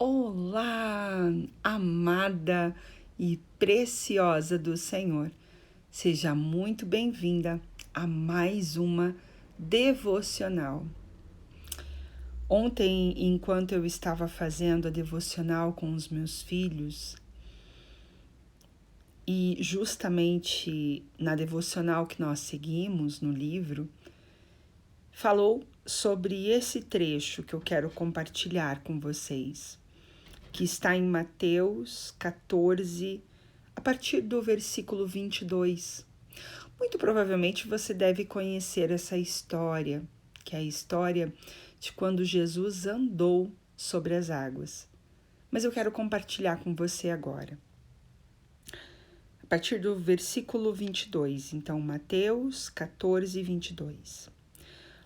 Olá, amada e preciosa do Senhor. Seja muito bem-vinda a mais uma devocional. Ontem, enquanto eu estava fazendo a devocional com os meus filhos, e justamente na devocional que nós seguimos no livro, falou sobre esse trecho que eu quero compartilhar com vocês, que está em Mateus 14, a partir do versículo 22. Muito provavelmente você deve conhecer essa história, que é a história de quando Jesus andou sobre as águas. Mas eu quero compartilhar com você agora. A partir do versículo 22, então Mateus 14, 22.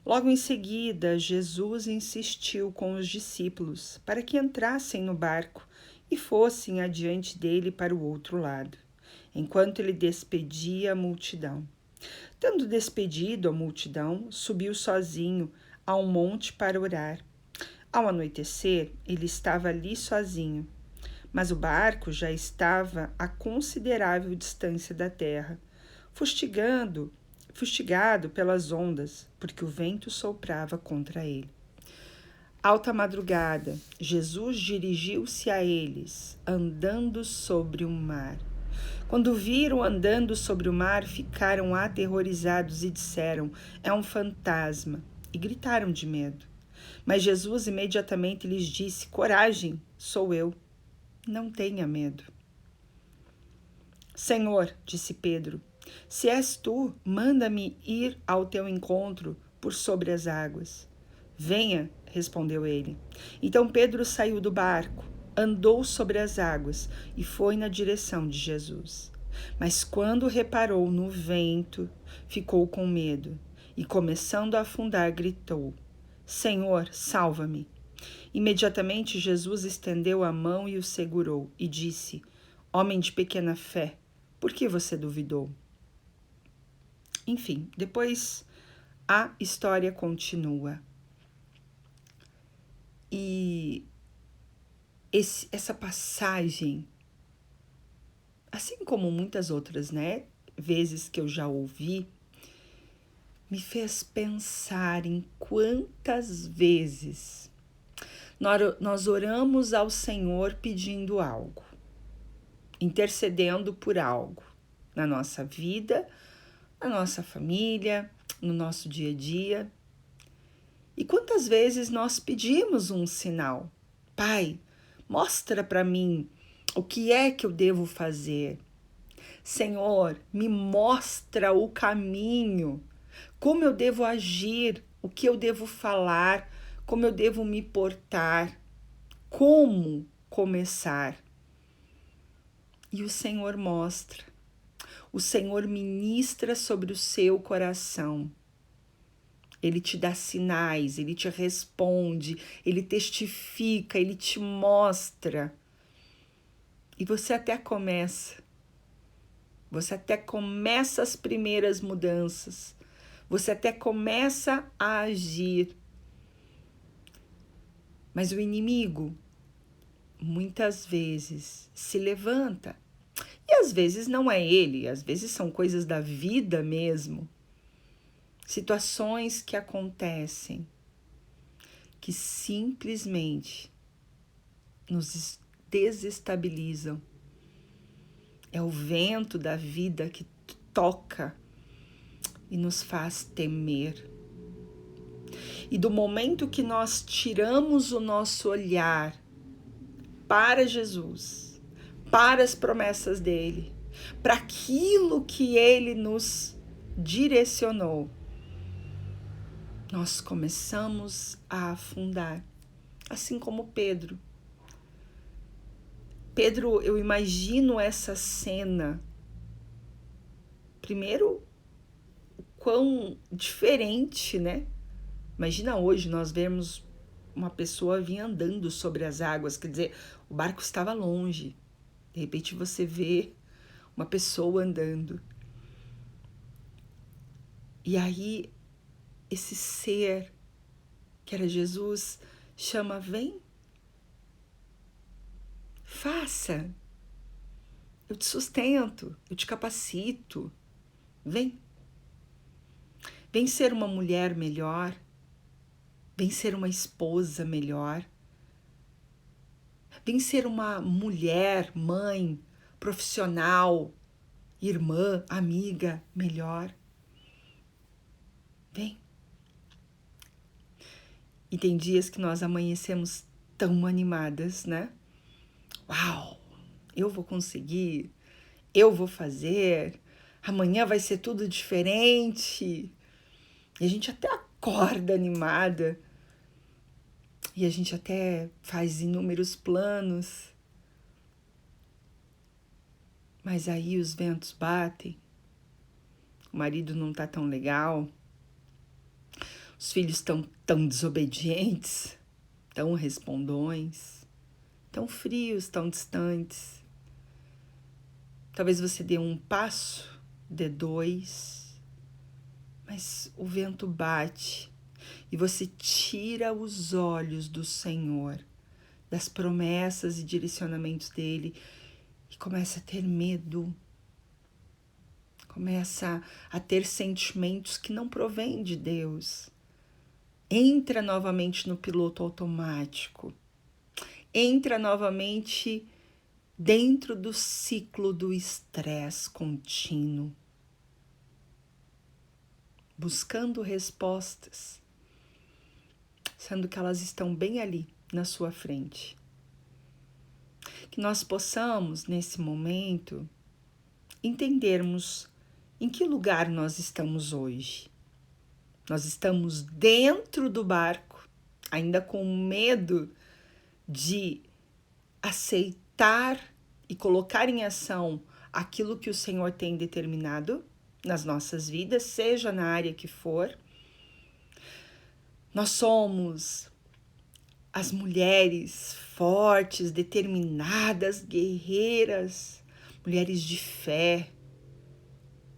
Logo em seguida, Jesus insistiu com os discípulos para que entrassem no barco e fossem adiante dele para o outro lado, enquanto ele despedia a multidão. Tendo despedido a multidão, subiu sozinho a um monte para orar. Ao anoitecer, ele estava ali sozinho, mas o barco já estava a considerável distância da terra, fustigado pelas ondas, porque o vento soprava contra ele. Alta madrugada, Jesus dirigiu-se a eles, andando sobre o mar. Quando o viram andando sobre o mar, ficaram aterrorizados e disseram: "É um fantasma!" e gritaram de medo. Mas Jesus imediatamente lhes disse: "Coragem, sou eu. Não tenha medo." "Senhor", disse Pedro, "se és tu, manda-me ir ao teu encontro por sobre as águas." "Venha", respondeu ele. Então Pedro saiu do barco, andou sobre as águas e foi na direção de Jesus. Mas quando reparou no vento, ficou com medo e, começando a afundar, gritou: "Senhor, salva-me." Imediatamente Jesus estendeu a mão e o segurou e disse: "Homem de pequena fé, por que você duvidou?" Enfim, depois a história continua. E essa passagem, assim como muitas outras, vezes que eu já ouvi, me fez pensar em quantas vezes nós oramos ao Senhor pedindo algo, intercedendo por algo na nossa vida, na nossa família, no nosso dia a dia. E quantas vezes nós pedimos um sinal? Pai, mostra para mim o que é que eu devo fazer. Senhor, me mostra o caminho, como eu devo agir, o que eu devo falar, como eu devo me portar, como começar. E o Senhor mostra, o Senhor ministra sobre o seu coração. Ele te dá sinais, ele te responde, ele testifica, ele te mostra. E você até começa as primeiras mudanças, você até começa a agir. Mas o inimigo, muitas vezes, se levanta. E às vezes não é ele, às vezes são coisas da vida mesmo. Situações que acontecem que simplesmente nos desestabilizam. É o vento da vida que toca e nos faz temer. E do momento que nós tiramos o nosso olhar para Jesus, para as promessas dele, para aquilo que ele nos direcionou, nós começamos a afundar, assim como Pedro. Pedro, eu imagino essa cena. Primeiro, o quão diferente, Imagina hoje nós vermos uma pessoa vir andando sobre as águas, quer dizer, o barco estava longe. De repente você vê uma pessoa andando. E aí esse ser que era Jesus chama: vem, Faça. Eu te sustento, eu te capacito. Vem. Vem ser uma mulher melhor. Vem ser uma esposa melhor. Vem ser uma mulher, mãe, profissional, irmã, amiga melhor. Vem. E tem dias que nós amanhecemos tão animadas, né? Uau! Eu vou conseguir, eu vou fazer, amanhã vai ser tudo diferente. E a gente até acorda animada, e a gente até faz inúmeros planos. Mas aí os ventos batem, o marido não tá tão legal, os filhos estão tão desobedientes, tão respondões, tão frios, tão distantes. Talvez você dê um passo, dê dois, mas o vento bate e você tira os olhos do Senhor, das promessas e direcionamentos dele e começa a ter medo, começa a ter sentimentos que não provêm de Deus. Entra novamente no piloto automático, entra novamente dentro do ciclo do estresse contínuo, buscando respostas, sendo que elas estão bem ali na sua frente. Que nós possamos, nesse momento, entendermos em que lugar nós estamos hoje. Nós estamos dentro do barco, ainda com medo de aceitar e colocar em ação aquilo que o Senhor tem determinado nas nossas vidas, seja na área que for. Nós somos as mulheres fortes, determinadas, guerreiras, mulheres de fé,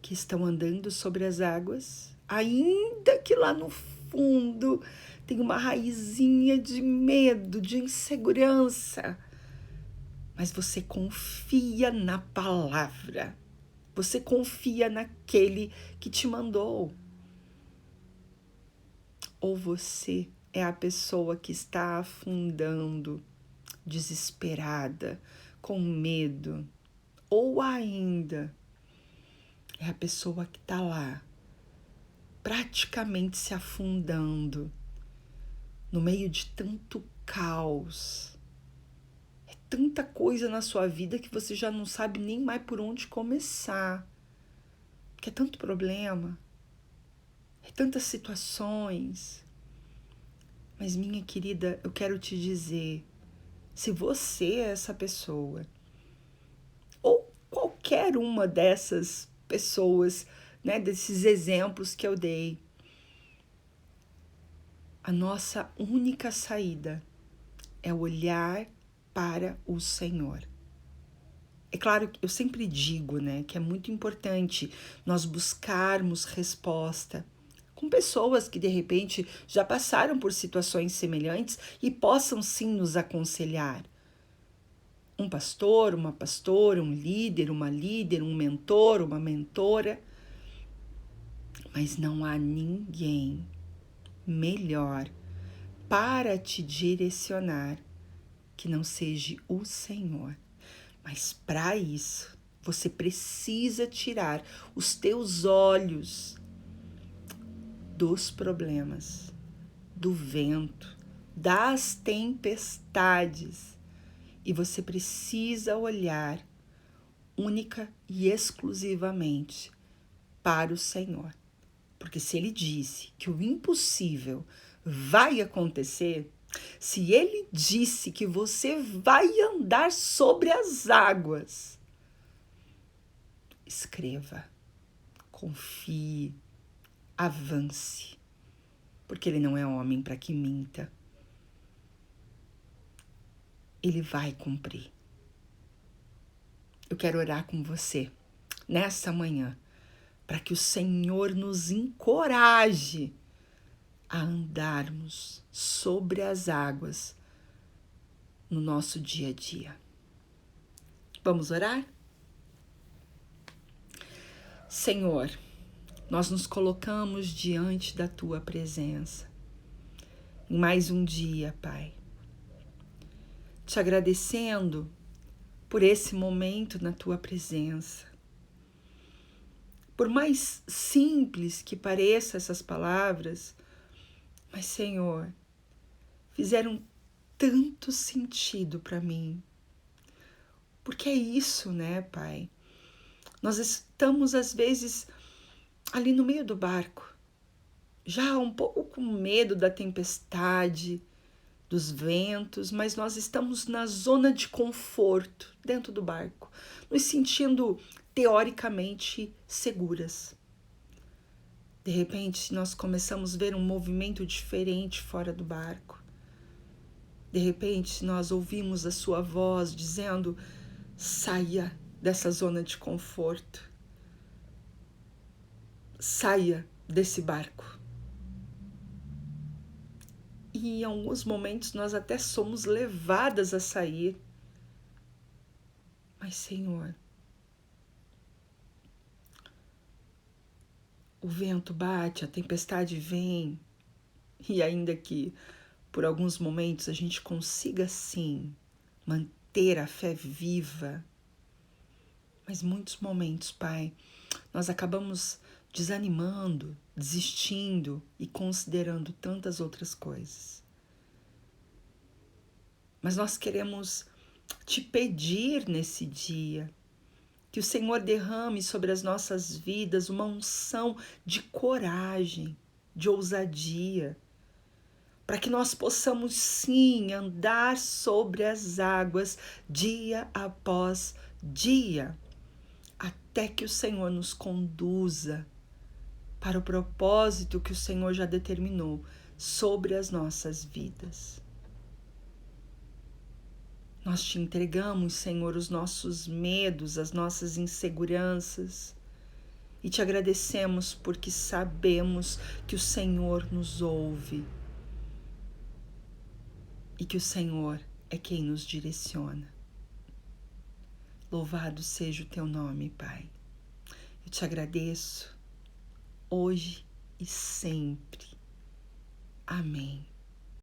que estão andando sobre as águas, ainda que lá no fundo tem uma raizinha de medo, de insegurança. Mas você confia na palavra, você confia naquele que te mandou. Ou você é a pessoa que está afundando, desesperada, com medo, ou ainda é a pessoa que está lá, praticamente se afundando, no meio de tanto caos. É tanta coisa na sua vida que você já não sabe nem mais por onde começar. Porque é tanto problema, é tantas situações. Mas, minha querida, eu quero te dizer, se você é essa pessoa, ou qualquer uma dessas pessoas, né, desses exemplos que eu dei, a nossa única saída é olhar para o Senhor. É claro que eu sempre digo, né, que é muito importante nós buscarmos resposta com pessoas que de repente já passaram por situações semelhantes e possam sim nos aconselhar. Um pastor, uma pastora, um líder, um mentor, uma mentora. Mas não há ninguém melhor para te direcionar que não seja o Senhor. Mas para isso, você precisa tirar os teus olhos dos problemas, do vento, das tempestades. E você precisa olhar única e exclusivamente para o Senhor. Porque se Ele disse que o impossível vai acontecer, se Ele disse que você vai andar sobre as águas, escreva, confie, avance, porque Ele não é homem para que minta. Ele vai cumprir. Eu quero orar com você nessa manhã, para que o Senhor nos encoraje a andarmos sobre as águas no nosso dia a dia. Vamos orar? Senhor, nós nos colocamos diante da Tua presença em mais um dia, Pai, te agradecendo por esse momento na Tua presença. Por mais simples que pareçam essas palavras, mas, Senhor, fizeram tanto sentido para mim. Porque é isso, né, Pai? Nós estamos, às vezes, ali no meio do barco, já um pouco com medo da tempestade, dos ventos, mas nós estamos na zona de conforto dentro do barco, nos sentindo teoricamente seguras. De repente, nós começamos a ver um movimento diferente fora do barco. De repente, nós ouvimos a sua voz dizendo: saia dessa zona de conforto. Saia desse barco. E em alguns momentos nós até somos levadas a sair. Mas, Senhor, o vento bate, a tempestade vem, e ainda que por alguns momentos a gente consiga sim manter a fé viva, mas muitos momentos, Pai, nós acabamos desanimando, desistindo e considerando tantas outras coisas. Mas nós queremos te pedir nesse dia que o Senhor derrame sobre as nossas vidas uma unção de coragem, de ousadia, para que nós possamos sim andar sobre as águas dia após dia, até que o Senhor nos conduza para o propósito que o Senhor já determinou sobre as nossas vidas. Nós te entregamos, Senhor, os nossos medos, as nossas inseguranças e te agradecemos porque sabemos que o Senhor nos ouve e que o Senhor é quem nos direciona. Louvado seja o teu nome, Pai. Eu te agradeço hoje e sempre. Amém.